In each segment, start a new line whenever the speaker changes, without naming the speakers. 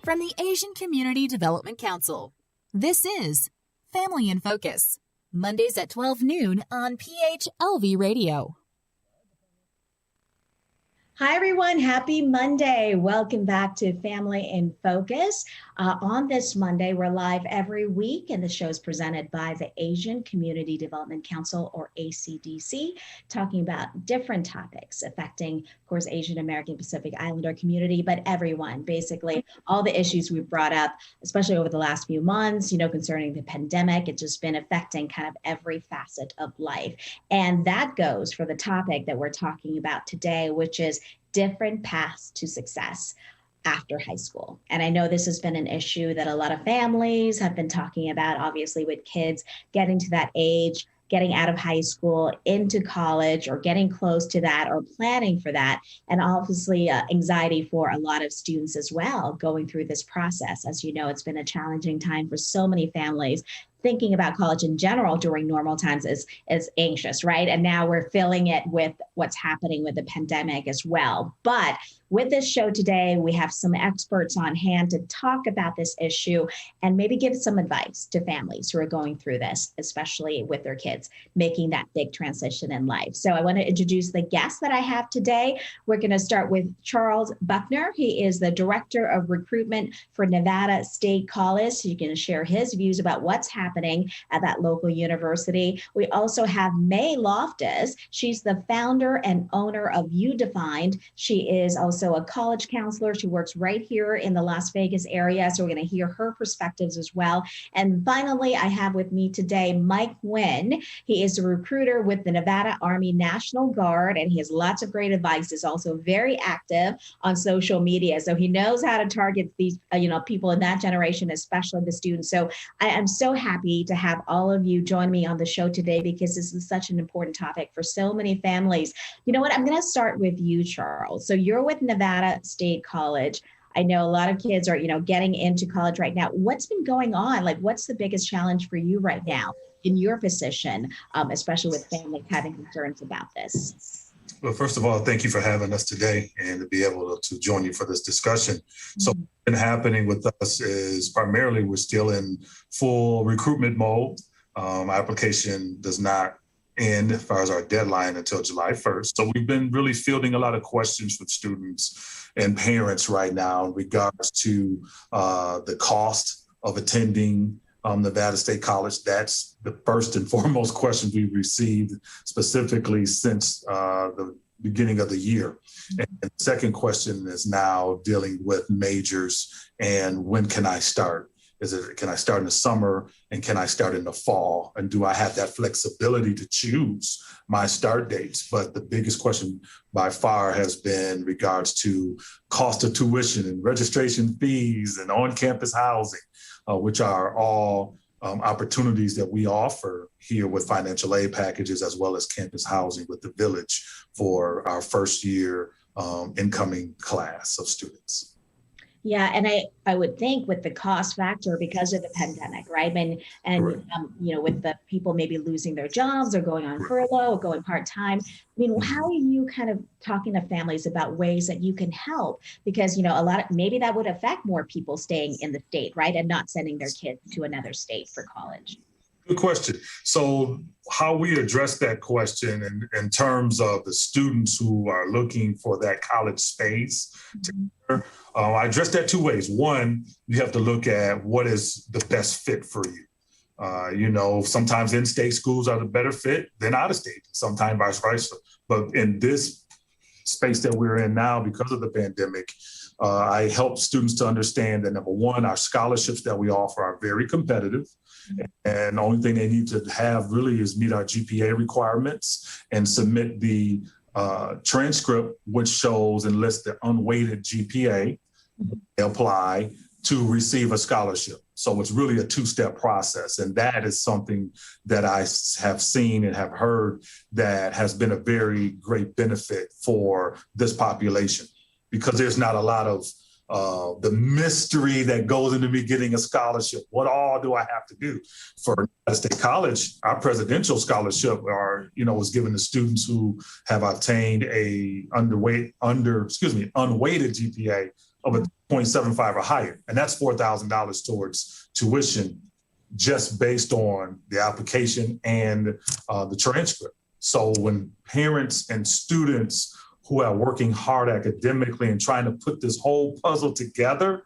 From the Asian Community Development Council, this is Family in Focus, Mondays at 12 noon on PHLV Radio.
Hi, everyone. Happy Monday. Welcome back to Family in Focus. On this Monday, we're live every week, and the show is presented by the Asian Community Development Council, or ACDC, talking about different topics affecting, of course, Asian American Pacific Islander community, but everyone, basically, all the issues we've brought up, especially over the last few months, concerning the pandemic. It's just been affecting kind of every facet of life. And that goes for the topic that we're talking about today, which is different paths to success after high school. And I know this has been an issue that a lot of families have been talking about, obviously, with kids getting to that age, getting out of high school into college, or getting close to that, or planning for that. And obviously anxiety for a lot of students as well going through this process. As you know, it's been a challenging time for so many families. Thinking about college in general during normal times is anxious, right? And now we're filling it with what's happening with the pandemic as well. But with this show today, we have some experts on hand to talk about this issue and maybe give some advice to families who are going through this, especially with their kids making that big transition in life. So I want to introduce the guests that I have today. We're going to start with Charles Buckner. He is the Director of Recruitment for Nevada State College. He's going to share his views about what's happening at that local university. We also have May Loftus. She's the founder and owner of UDefined. She is also a college counselor. She works right here in the Las Vegas area. So we're going to hear her perspectives as well. And finally, I have with me today Mike Nguyen. He is a recruiter with the Nevada Army National Guard, and he has lots of great advice. He's also very active on social media. So he knows how to target these, people in that generation, especially the students. So I am so happy to have all of you join me on the show today, because this is such an important topic for so many families. You know what? I'm going to start with you, Charles. So you're with Nevada State College. I know a lot of kids are, getting into college right now. What's been going on? Like, what's the biggest challenge for you right now in your position, especially with families having concerns about this?
Well, first of all, thank you for having us today and to be able to join you for this discussion. So what's been happening with us is primarily we're still in full recruitment mode. Application does not end as far as our deadline until July 1st. So we've been really fielding a lot of questions from students and parents right now in regards to the cost of attending Nevada State College. That's the first and foremost question we've received specifically since the beginning of the year. And the second question is now dealing with majors and when can I start? Can I start in the summer and can I start in the fall? And do I have that flexibility to choose my start dates? But the biggest question by far has been regards to cost of tuition and registration fees and on-campus housing, which are all opportunities that we offer here with financial aid packages, as well as campus housing with the Village for our first year incoming class of students.
Yeah, and I would think with the cost factor because of the pandemic, right? And with the people maybe losing their jobs or going on furlough or going part-time. How are you kind of talking to families about ways that you can help? Because, maybe that would affect more people staying in the state, right? And not sending their kids to another state for college.
Good question. So how we address that question in terms of the students who are looking for that college space, I address that two ways. One, you have to look at what is the best fit for you. Sometimes in-state schools are the better fit than out-of-state, sometimes vice versa. But in this space that we're in now, because of the pandemic, I help students to understand that, number one, our scholarships that we offer are very competitive. And the only thing they need to have really is meet our GPA requirements and submit the transcript, which shows and lists the unweighted GPA. They apply to receive a scholarship. So it's really a two-step process. And that is something that I have seen and have heard that has been a very great benefit for this population, because there's not a lot of the mystery that goes into me getting a scholarship. What all do I have to do? For State College, our presidential scholarship was given to students who have obtained a unweighted GPA of a 0.75 or higher. And that's $4,000 towards tuition, just based on the application and the transcript. So when parents and students who are working hard academically and trying to put this whole puzzle together,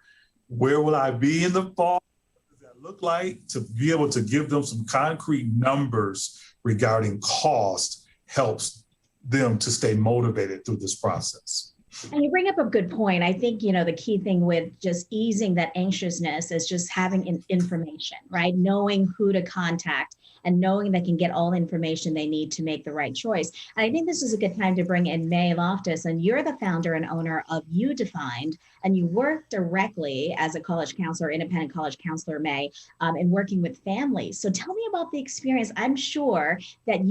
where will I be in the fall? What does that look like? To be able to give them some concrete numbers regarding cost helps them to stay motivated through this process.
And you bring up a good point. I think, the key thing with just easing that anxiousness is just having information, right? Knowing who to contact and knowing they can get all the information they need to make the right choice. And I think this is a good time to bring in May Loftus, and you're the founder and owner of You Defined, and you work directly as a college counselor, independent college counselor, May, in working with families. So tell me about the experience. I'm sure that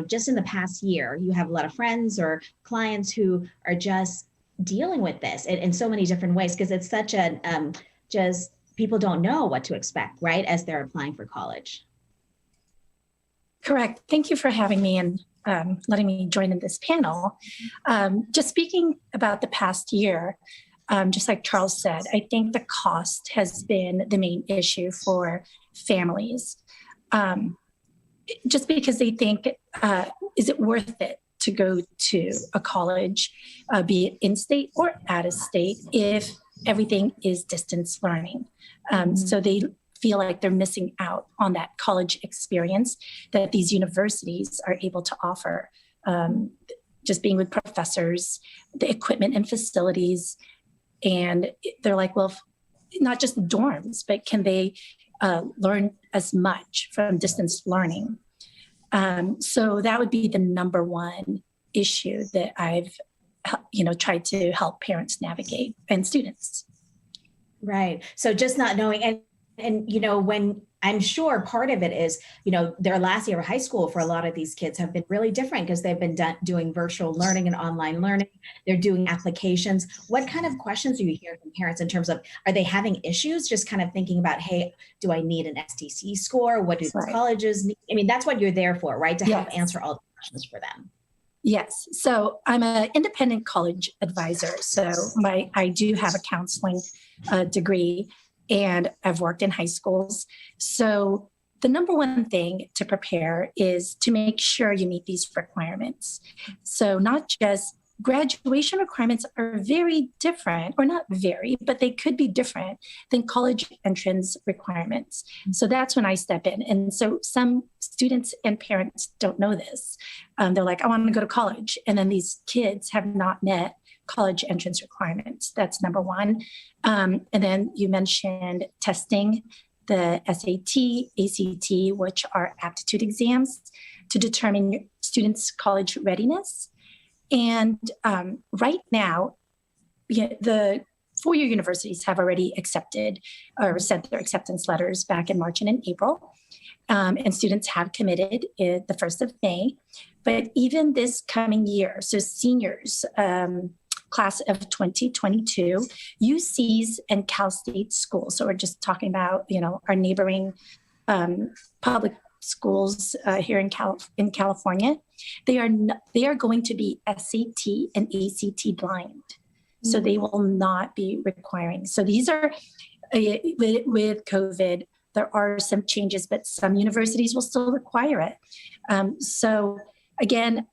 just in the past year, you have a lot of friends or clients who are just dealing with this in so many different ways, because it's such just people don't know what to expect, right, as they're applying for college.
Correct. Thank you for having me and letting me join in this panel. Just speaking about the past year, just like Charles said, I think the cost has been the main issue for families, just because they think, is it worth it to go to a college, be it in-state or out-of-state, if everything is distance learning? So they feel like they're missing out on that college experience that these universities are able to offer. Just being with professors, the equipment and facilities. And they're like, well, not just the dorms, but can they learn as much from distance learning? So that would be the number one issue that I've, tried to help parents navigate and students.
Right. So just not knowing, and when I'm sure part of it is, their last year of high school for a lot of these kids have been really different because they've been doing virtual learning and online learning. They're doing applications. What kind of questions do you hear from parents in terms of, are they having issues? Just kind of thinking about, hey, do I need an STC score? What do colleges need? I mean, that's what you're there for, right? To help answer all the questions for them.
Yes. So I'm an independent college advisor. So I do have a counseling degree, and I've worked in high schools. So the number one thing to prepare is to make sure you meet these requirements. So not just graduation requirements are very different, or not very, but they could be different than college entrance requirements. So that's when I step in. And so some students and parents don't know this. They're like, I want to go to college. And then these kids have not met college entrance requirements. That's number one. And then you mentioned testing, the SAT, ACT, which are aptitude exams to determine your students' college readiness. And right now, the four-year universities have already accepted or sent their acceptance letters back in March and in April. And students have committed the 1st of May. But even this coming year, so seniors, class of 2022, UCs and Cal State schools. So we're just talking about, our neighboring public schools here in California. They are going to be SAT and ACT blind. So they will not be requiring. So these are, with COVID, there are some changes, but some universities will still require it. So again,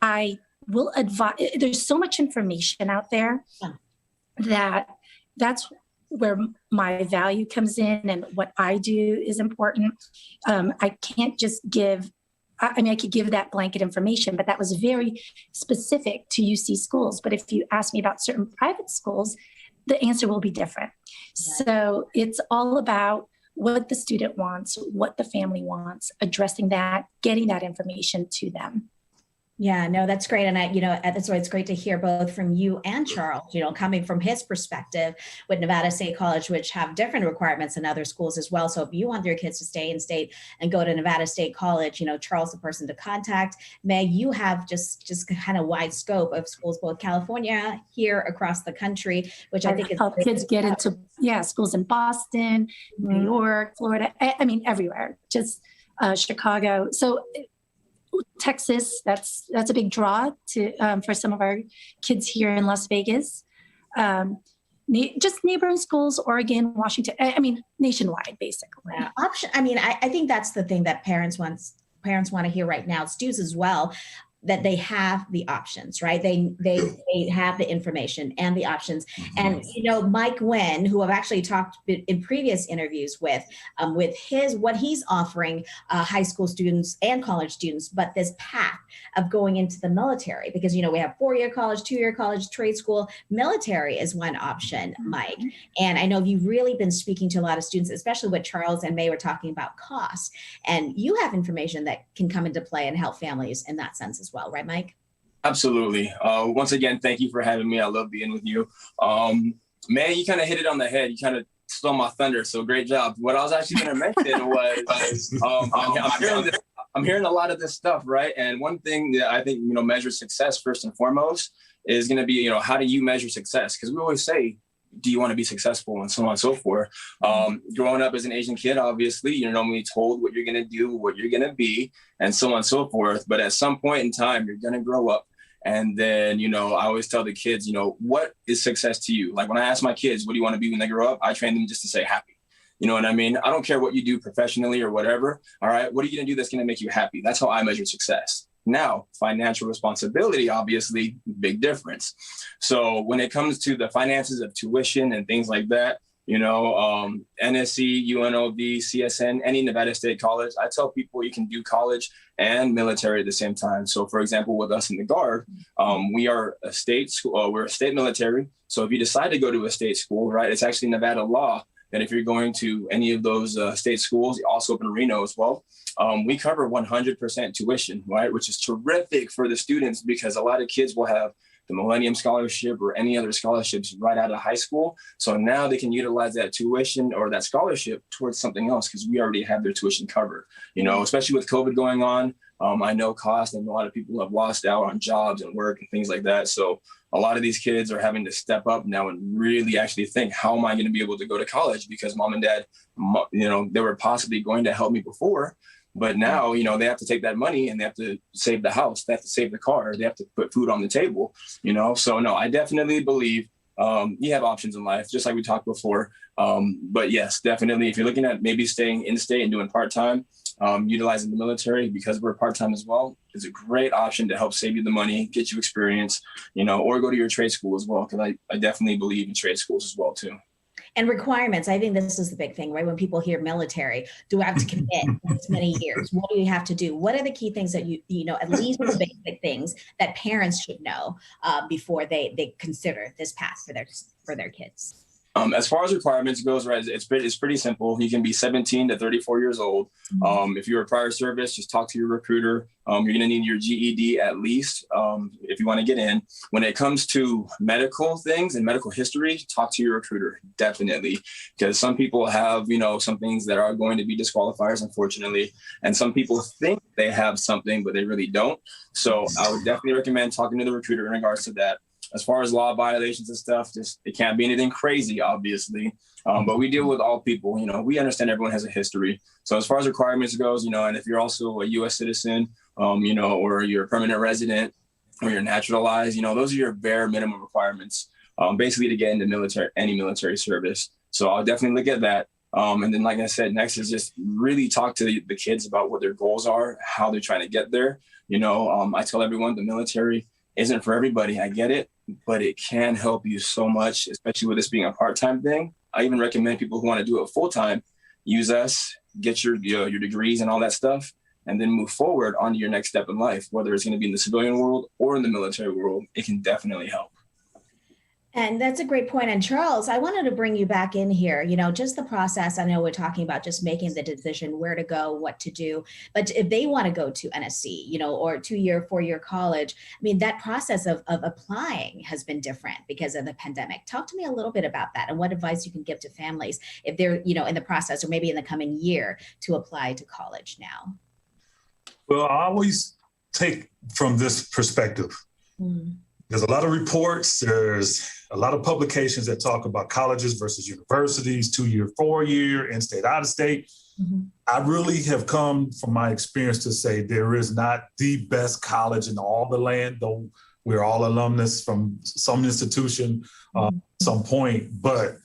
I will advise, there's so much information out there that's where my value comes in, and what I do is important. I can't just give, I could give that blanket information, but that was very specific to UC schools. But if you ask me about certain private schools, the answer will be different. Yeah. So it's all about what the student wants, what the family wants, addressing that, getting that information to them.
Yeah, no, that's great. And that's why it's great to hear both from you and Charles, coming from his perspective with Nevada State College, which have different requirements than other schools as well. So if you want your kids to stay in state and go to Nevada State College, Charles, the person to contact. Meg, you have just kind of wide scope of schools, both California, here across the country, which I think is
help kids get into, schools in Boston, New York, Florida, I mean, everywhere, just Chicago. So Texas, that's a big draw for some of our kids here in Las Vegas. Just neighboring schools, Oregon, Washington, nationwide, basically.
Yeah. I think that's the thing that parents want to hear right now, students as well, that they have the options, right? They have the information and the options. And, Mike Nguyen, who I've actually talked in previous interviews with what he's offering high school students and college students, but this path of going into the military, because, we have 4-year college, 2-year college, trade school, military is one option, Mike. And I know you've really been speaking to a lot of students, especially what Charles and May were talking about cost. And you have information that can come into play and help families in that sense as well, right, Mike?
Absolutely. Once again, thank you for having me. I love being with you. Man, you kind of hit it on the head. You kind of stole my thunder. So great job. What I was actually going to mention was I'm hearing a lot of this stuff, right? And one thing that I think, measures success first and foremost is going to be, how do you measure success? Because we always say, do you want to be successful, and so on and so forth. Growing up as an Asian kid, obviously, you're normally told what you're going to do, what you're going to be, and so on and so forth. But at some point in time, you're going to grow up. And then, I always tell the kids, what is success to you? Like when I ask my kids, what do you want to be when they grow up? I train them just to say happy. You know what I mean? I don't care what you do professionally or whatever. All right. What are you going to do that's going to make you happy? That's how I measure success. Now, financial responsibility, obviously, big difference. So when it comes to the finances of tuition and things like that, NSC, UNLV, CSN, any Nevada State College, I tell people you can do college and military at the same time. So, for example, with us in the Guard, we are a state school, we're a state military. So if you decide to go to a state school, right, it's actually Nevada law that if you're going to any of those state schools, also up in Reno as well, we cover 100% tuition, right? Which is terrific for the students because a lot of kids will have the Millennium Scholarship or any other scholarships right out of high school. So now they can utilize that tuition or that scholarship towards something else because we already have their tuition covered, especially with COVID going on. I know cost and a lot of people have lost out on jobs and work and things like that. So a lot of these kids are having to step up now and really actually think, how am I going to be able to go to college? Because mom and dad, they were possibly going to help me before. But now, they have to take that money and they have to save the house. They have to save the car. They have to put food on the table, So, no, I definitely believe you have options in life, just like we talked before. But yes, definitely, if you're looking at maybe staying in state and doing part-time, utilizing the military because we're part-time as well is a great option to help save you the money, get you experience, or go to your trade school as well. Because I definitely believe in trade schools as well, too.
And requirements. I think this is the big thing, right? When people hear military, do I have to commit this many years? What do you have to do? What are the key things that at least the basic things that parents should know before they consider this path for their kids?
As far as requirements goes, right, it's pretty simple. You can be 17 to 34 years old. If you're a prior service, just talk to your recruiter. You're going to need your GED at least if you want to get in. When it comes to medical things and medical history, talk to your recruiter, definitely. Because some people have, some things that are going to be disqualifiers, unfortunately. And some people think they have something, but they really don't. So I would definitely recommend talking to the recruiter in regards to that. As far as law violations and stuff, it can't be anything crazy, obviously. But we deal with all people, we understand everyone has a history. So as far as requirements goes, and if you're also a U.S. citizen, or you're a permanent resident or you're naturalized, those are your bare minimum requirements, basically to get into any military service. So I'll definitely look at that. And then, like I said, next is just really talk to the kids about what their goals are, how they're trying to get there. I tell everyone the military isn't for everybody. I get it, but it can help you so much, especially with this being a part-time thing. I even recommend people who want to do it full-time, use us, get your degrees and all that stuff, and then move forward onto your next step in life, whether it's going to be in the civilian world or in the military world. It can definitely help.
And that's a great point. And Charles, I wanted to bring you back in here, just the process. I know we're talking about just making the decision where to go, what to do. But if they want to go to NSC, or 2-year, 4-year college, I mean, that process of applying has been different because of the pandemic. Talk to me a little bit about that and what advice you can give to families if they're, in the process or maybe in the coming year to apply to college now.
Well, I always take from this perspective. There's a lot of reports, there's a lot of publications that talk about colleges versus universities, 2-year, 4-year, in-state, out-of-state. I really have come from my experience to say there is not the best college in all the land, though we're all alumnus from some institution at some point, but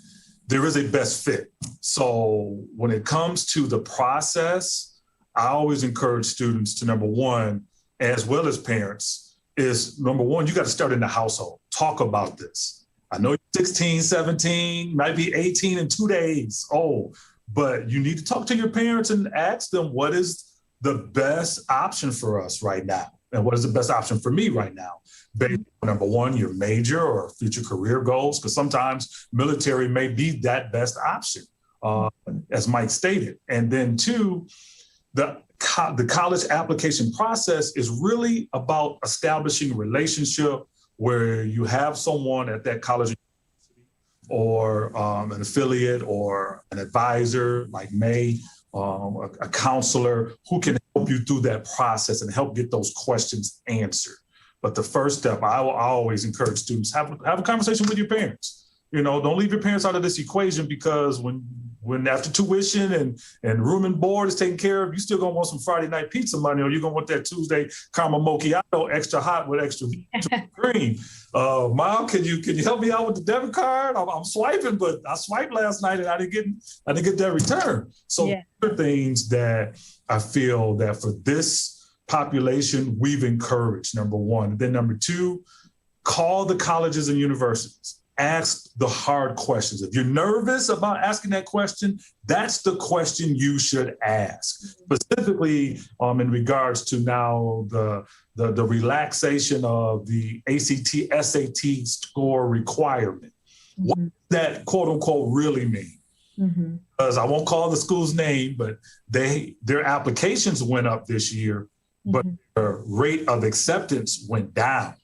there is a best fit. So when it comes to the process, I always encourage students to, number one, as well as parents, is number one, you got to start in the household. Talk about this. I know you're 16, 17, might be 18 in 2 days old, but you need to talk to your parents and ask them what is the best option for us right now? And what is the best option for me right now? Based on, number one, your major or future career goals, because sometimes military may be that best option, as Mike stated. And then two, the college application process is really about establishing a relationship where you have someone at that college or an affiliate or an advisor like May, a counselor who can help you through that process and help get those questions answered. But the first step, I always encourage students, have a conversation with your parents. Don't leave your parents out of this equation, because when after tuition and room and board is taken care of, you still gonna want some Friday night pizza money, or you're gonna want that Tuesday caramel macchiato extra hot with extra cream. Mom, can you help me out with the debit card? I'm swiping, but I swiped last night and I didn't get that return. So there are things that I feel that for this population we've encouraged, number one. Then number two, call the colleges and universities. Ask the hard questions. If you're nervous about asking that question, that's the question you should ask. Specifically, in regards to now the relaxation of the ACT, SAT score requirement. What does that quote unquote really mean? Because I won't call the school's name, but their applications went up this year, but their rate of acceptance went down.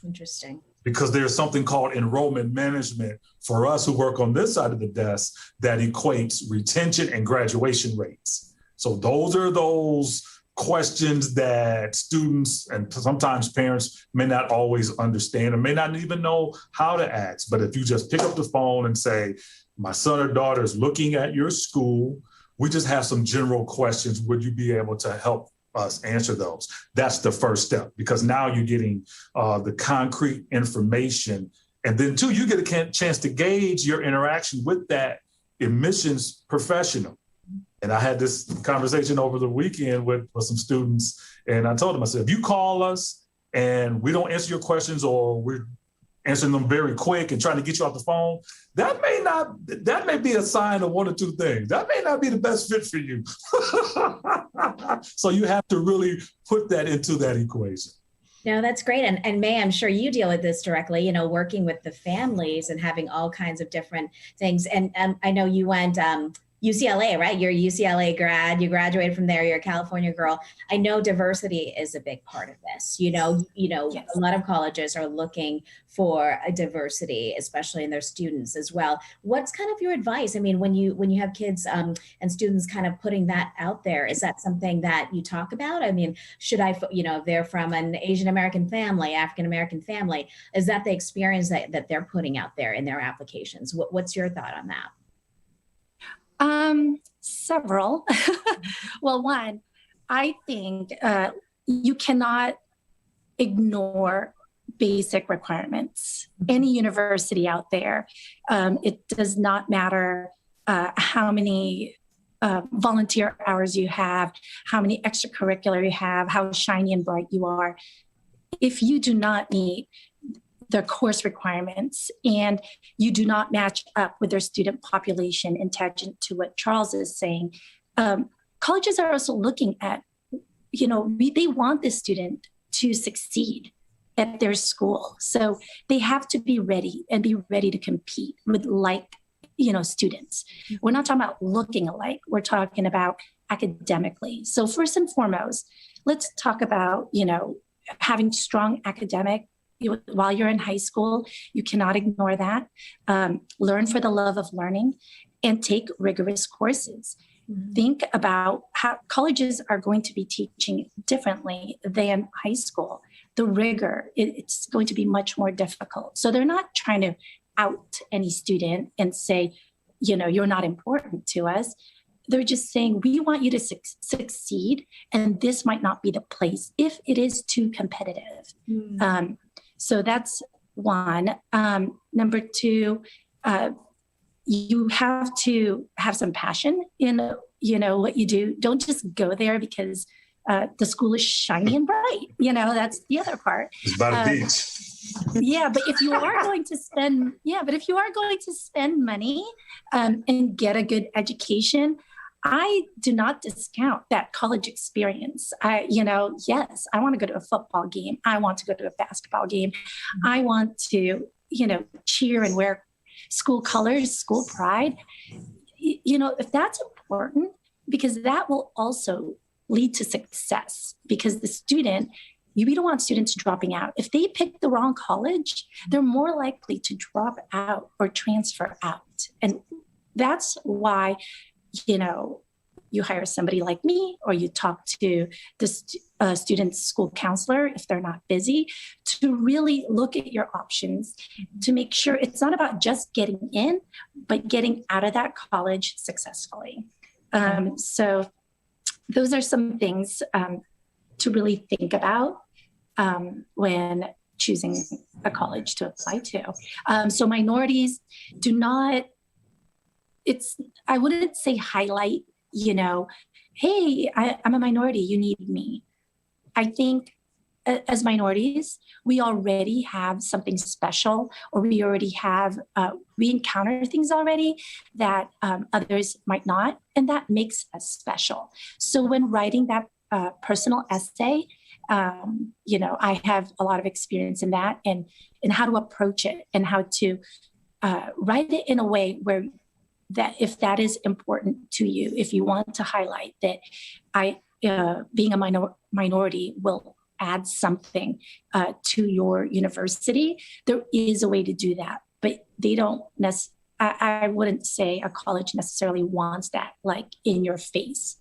Interesting.
Because there's something called enrollment management for us who work on this side of the desk that equates retention and graduation rates. So those are those questions that students and sometimes parents may not always understand or may not even know how to ask. But if you just pick up the phone and say, my son or daughter is looking at your school, we just have some general questions. Would you be able to help us answer those? That's the first step, because now you're getting the concrete information. And then two, you get a chance to gauge your interaction with that admissions professional. And I had this conversation over the weekend with some students, and I told them, I said, if you call us and we don't answer your questions, or we're answering them very quick and trying to get you off the phone, that may be a sign of one or two things. That may not be the best fit for you. So you have to really put that into that equation.
No, that's great. And May, I'm sure you deal with this directly, working with the families and having all kinds of different things. And I know you went UCLA, right? You're a UCLA grad, you graduated from there, you're a California girl. I know diversity is a big part of this. Yes. A lot of colleges are looking for a diversity, especially in their students as well. What's kind of your advice? I mean, when you have kids and students kind of putting that out there, is that something that you talk about? I mean, should I, if they're from an Asian American family, African American family, is that the experience that they're putting out there in their applications? What's your thought on that?
Several. Well, one, I think you cannot ignore basic requirements. Any university out there, it does not matter how many volunteer hours you have, how many extracurricular you have, how shiny and bright you are. If you do not meet their course requirements and you do not match up with their student population, in tangent to what Charles is saying, colleges are also looking at, they want this student to succeed. at their school. So they have to be ready and be ready to compete with students. We're not talking about looking alike. We're talking about academically. So first and foremost, let's talk about, having strong academic while you're in high school. You cannot ignore that. Learn for the love of learning and take rigorous courses. Think about how colleges are going to be teaching differently than high school. The rigor, it's going to be much more difficult. So they're not trying to out any student and say, you're not important to us. They're just saying, we want you to succeed, and this might not be the place if it is too competitive. So that's one. Number two, you have to have some passion in, what you do. Don't just go there because the school is shiny and bright. That's the other part.
It's by the beach.
Yeah, but if you are going to spend, money and get a good education, I do not discount that college experience. Yes, I want to go to a football game. I want to go to a basketball game. I want to, cheer and wear school colors, school pride. If that's important, because that will also lead to success, because the student, we don't want students dropping out. If they pick the wrong college, they're more likely to drop out or transfer out. And that's why, you hire somebody like me, or you talk to the student's school counselor if they're not busy, to really look at your options to make sure it's not about just getting in, but getting out of that college successfully. So those are some things to really think about when choosing a college to apply to. So minorities do not, I wouldn't say highlight, hey, I'm a minority, you need me. I think as minorities, we already have something special, or we already have, we encounter things already that others might not, and that makes us special. So when writing that personal essay, I have a lot of experience in that, and how to approach it, and how to write it in a way where that if that is important to you, if you want to highlight that being a minority will add something to your university, there is a way to do that. But they don't I wouldn't say a college necessarily wants that like in your face,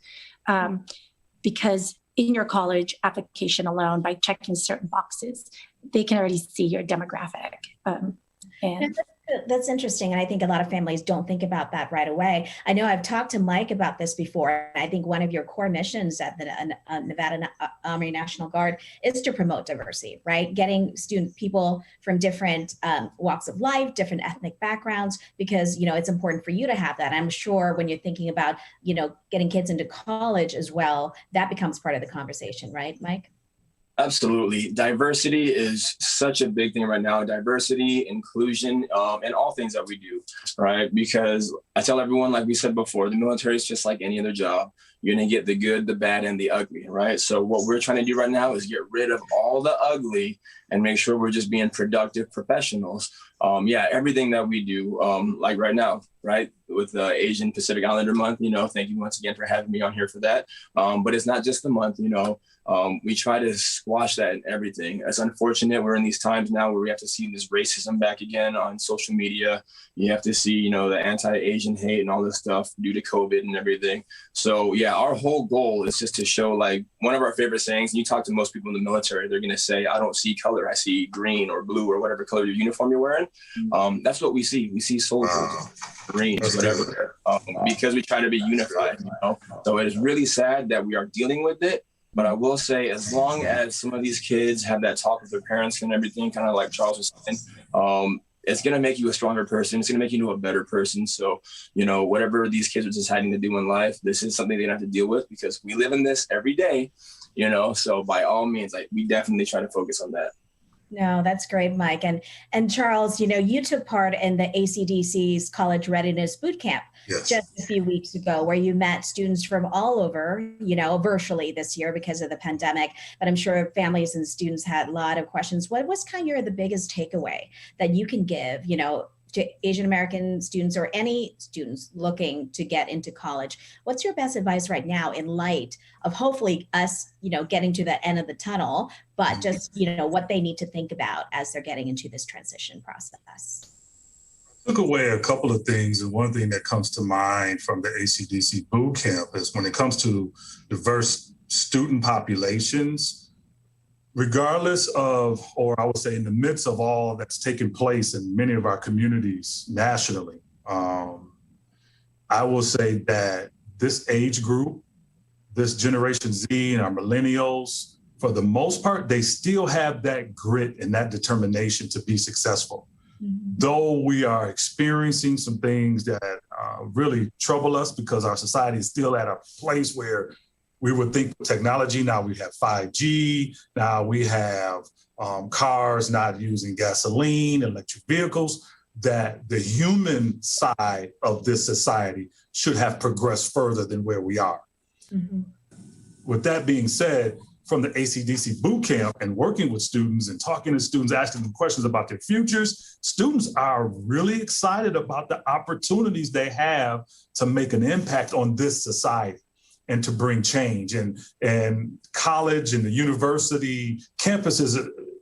because in your college application alone, by checking certain boxes, they can already see your demographic. And
that's interesting. And I think a lot of families don't think about that right away. I know I've talked to Mike about this before. I think one of your core missions at the Nevada Army National Guard is to promote diversity, right? Getting people from different walks of life, different ethnic backgrounds, because, it's important for you to have that. I'm sure when you're thinking about, getting kids into college as well, that becomes part of the conversation, right, Mike?
Absolutely. Diversity is such a big thing right now. Diversity, inclusion, and all things that we do, right? Because I tell everyone, like we said before, the military is just like any other job. You're going to get the good, the bad, and the ugly, right? So what we're trying to do right now is get rid of all the ugly and make sure we're just being productive professionals. Everything that we do, like right now, right, with the Asian Pacific Islander Month, thank you once again for having me on here for that. But it's not just the month, we try to squash that in everything. It's unfortunate we're in these times now where we have to see this racism back again on social media. You have to see, the anti-Asian hate and all this stuff due to COVID and everything. So our whole goal is just to show, like, one of our favorite sayings, and you talk to most people in the military, they're going to say, I don't see color. I see green or blue or whatever color your uniform you're wearing. That's what we see. We see soldiers, Marines, whatever, because we try to be unified, So it is really sad that we are dealing with it. But I will say, as long as some of these kids have that talk with their parents and everything, kind of like Charles was saying, it's going to make you a stronger person. It's going to make you a better person. So, whatever these kids are deciding to do in life, this is something they have to deal with, because we live in this every day, So by all means, we definitely try to focus on that.
No, that's great, Mike. And Charles, you took part in the ACDC's College Readiness Boot Camp just a few weeks ago, where you met students from all over, virtually this year because of the pandemic. But I'm sure families and students had a lot of questions. What was kind of the biggest takeaway that you can give, to Asian American students or any students looking to get into college? What's your best advice right now in light of hopefully us, getting to that end of the tunnel, but just, what they need to think about as they're getting into this transition process?
Took away a couple of things, and one thing that comes to mind from the ACDC boot camp is when it comes to diverse student populations, regardless of, or I would say in the midst of all that's taking place in many of our communities nationally, I will say that this age group, this Generation Z and our millennials, for the most part, they still have that grit and that determination to be successful. Mm-hmm. Though we are experiencing some things that really trouble us because our society is still at a place where we would think technology, now we have 5G, now we have cars not using gasoline, electric vehicles, that the human side of this society should have progressed further than where we are. Mm-hmm. With that being said, from the ACDC boot camp and working with students and talking to students, asking them questions about their futures, students are really excited about the opportunities they have to make an impact on this society and to bring change. And college and the university campuses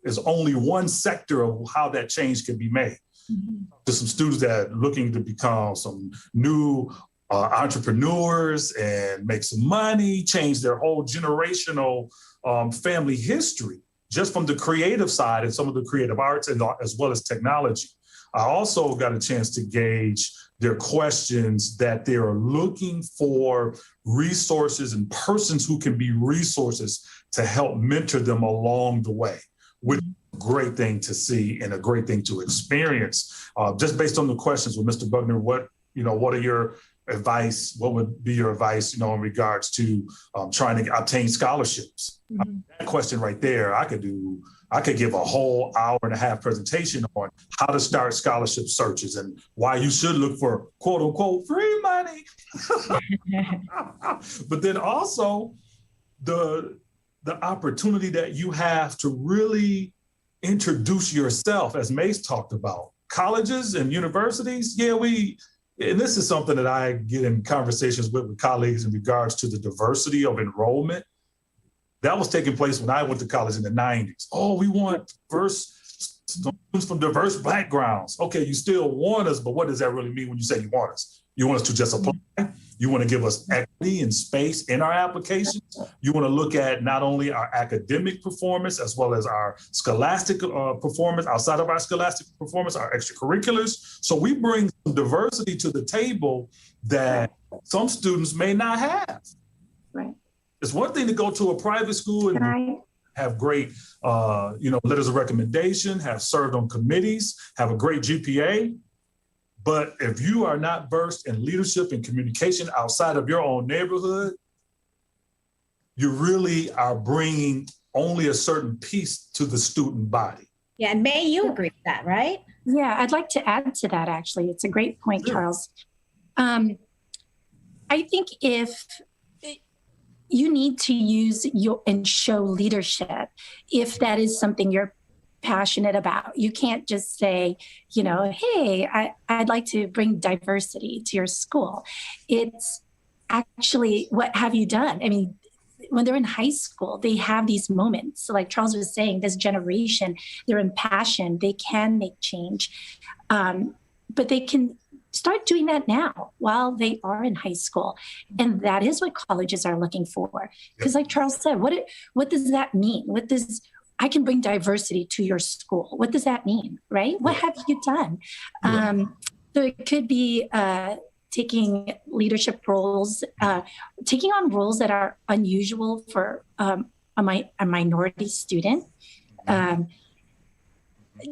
is only one sector of how that change can be made. Mm-hmm. There's some students that are looking to become some new entrepreneurs and make some money, change their whole generational family history, just from the creative side and some of the creative arts, and as well as technology. I also got a chance to gauge their questions, that they are looking for resources and persons who can be resources to help mentor them along the way, which is a great thing to see and a great thing to experience. Just based on the questions with Mr. Buckner, what are your advice? What would be your advice, in regards to trying to obtain scholarships? Mm-hmm. That question right there, I could give a whole hour-and-a-half presentation on how to start scholarship searches and why you should look for quote unquote free money. But then also the opportunity that you have to really introduce yourself, as Mace talked about. Colleges and universities, and this is something that I get in conversations with colleagues in regards to the diversity of enrollment. That was taking place when I went to college in the 90s. Oh, we want diverse students from diverse backgrounds. Okay, you still want us, but what does that really mean when you say you want us? You want us to just apply? You want to give us equity and space in our applications? You want to look at not only our academic performance as well as our scholastic performance, outside of our scholastic performance, our extracurriculars. So we bring some diversity to the table that some students may not have.
Right.
It's one thing to go to a private school and have great, letters of recommendation, have served on committees, have a great GPA. But if you are not versed in leadership and communication outside of your own neighborhood, you really are bringing only a certain piece to the student body.
Yeah, and May, you agree with that, right?
Yeah, I'd like to add to that, actually. It's a great point, Charles. I think if you need to use and show leadership, if that is something you're passionate about. You can't just say, hey, I'd like to bring diversity to your school. It's actually, what have you done? I mean, when they're in high school, they have these moments. So like Charles was saying, this generation, they're impassioned, they can make change, but they can start doing that now while they are in high school. And that is what colleges are looking for. Because like Charles said, what does that mean? I can bring diversity to your school. What does that mean, right? What have you done? So it could be taking leadership roles, taking on roles that are unusual for a minority student.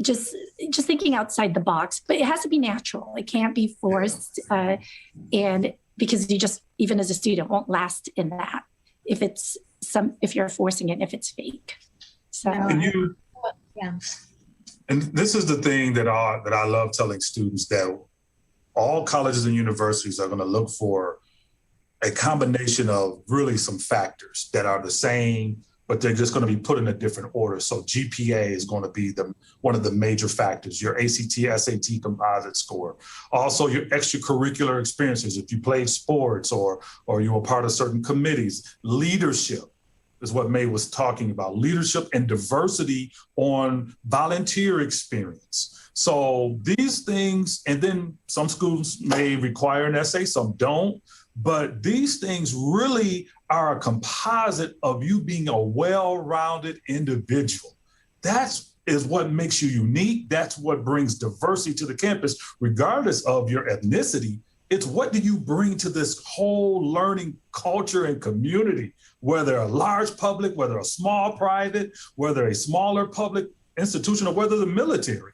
Just thinking outside the box, but it has to be natural. It can't be forced, and because you just, even as a student, won't last in that if you're forcing it, if it's fake. So
And this is the thing that I love telling students, that all colleges and universities are going to look for a combination of really some factors that are the same, but they're just going to be put in a different order. So GPA is going to be one of the major factors, your ACT, SAT composite score. Also, your extracurricular experiences, if you played sports or you were part of certain committees. Leadership is what May was talking about, leadership and diversity on volunteer experience. So these things, and then some schools may require an essay, some don't, but these things really are a composite of you being a well-rounded individual. That is what makes you unique. That's what brings diversity to the campus, regardless of your ethnicity. It's what do you bring to this whole learning culture and community, whether a large public, whether a small private, whether a smaller public institution, or whether the military.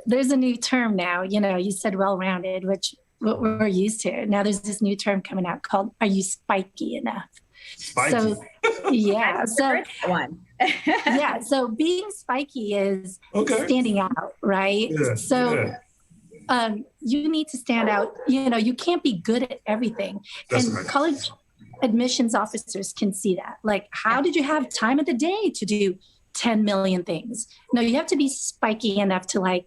There's a new term now. You said well-rounded, which what we're used to. Now there's this new term coming out called, are you spiky enough?
Spiky.
So, yeah. So
one.
yeah. So being spiky is standing out, right?
Yeah,
so you need to stand out. You can't be good at everything.
That's
and
right.
College admissions officers can see that. Like, how did you have time of the day to do 10 million things? No, you have to be spiky enough to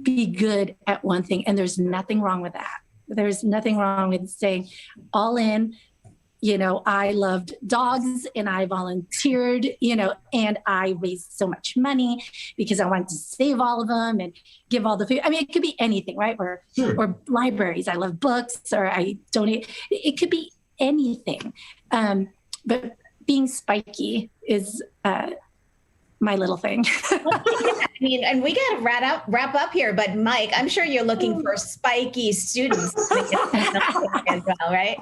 be good at one thing. And there's nothing wrong with that. There's nothing wrong with saying all in. I loved dogs and I volunteered, and I raised so much money because I wanted to save all of them and give all the food. I mean, it could be anything, right? Or libraries. I love books, or I donate. It could be anything. But being spiky is my little thing.
I mean, and we got to wrap up here, but Mike, I'm sure you're looking for spiky students as well, right?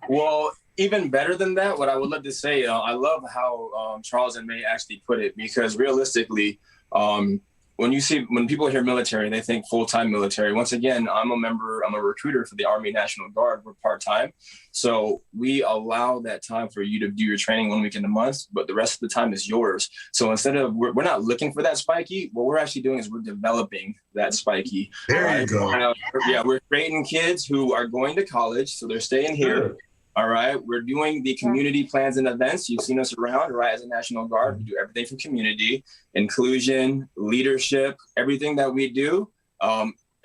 Well, even better than that, what I would love to say, I love how Charles and May actually put it, because realistically, when people hear military, they think full-time military. Once again, I'm a recruiter for the Army National Guard. We're part-time. So we allow that time for you to do your training 1 week in a month, but the rest of the time is yours. So instead of, we're not looking for that spiky, what we're actually doing is we're developing that spiky.
There you go.
We're creating kids who are going to college, so they're staying here. All right. We're doing the community plans and events. You've seen us around, right? As a National Guard, we do everything from community, inclusion, leadership, everything that we do.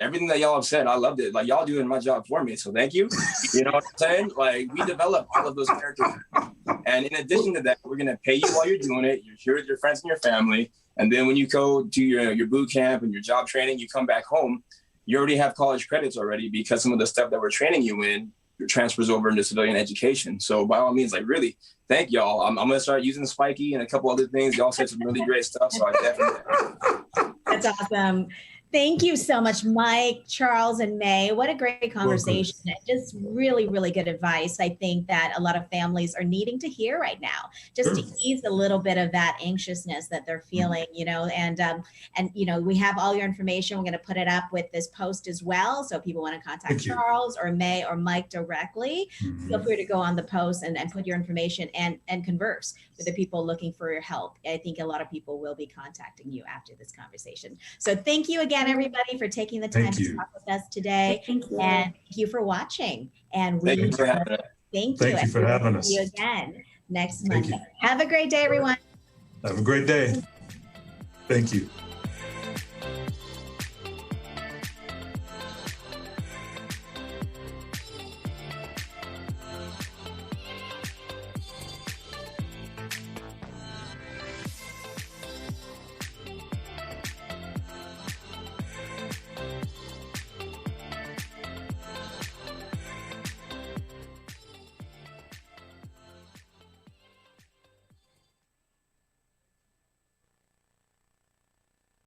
Everything that y'all have said, I loved it. Y'all doing my job for me. So thank you. You know what I'm saying? We develop all of those characters. And in addition to that, we're going to pay you while you're doing it. You're here with your friends and your family. And then when you go to your boot camp and your job training, you come back home, you already have college credits already, because some of the stuff that we're training you in transfers over into civilian education. So by all means, really, thank y'all. I'm going to start using Spiky and a couple other things. Y'all said some really great stuff. So I definitely.
That's awesome. Thank you so much, Mike, Charles, and May. What a great conversation. Just really, really good advice. I think that a lot of families are needing to hear right now, just to ease a little bit of that anxiousness that they're feeling, and we have all your information. We're going to put it up with this post as well. So if people want to contact Charles or May or Mike directly, feel free to go on the post and put your information and converse with the people looking for your help. I think a lot of people will be contacting you after this conversation. So thank you again, everybody, for taking the time to talk with us today. Thank you. And thank you for watching. And
thank you for having us.
See you again next Monday. Have a great day, everyone.
Have a great day. Thank you.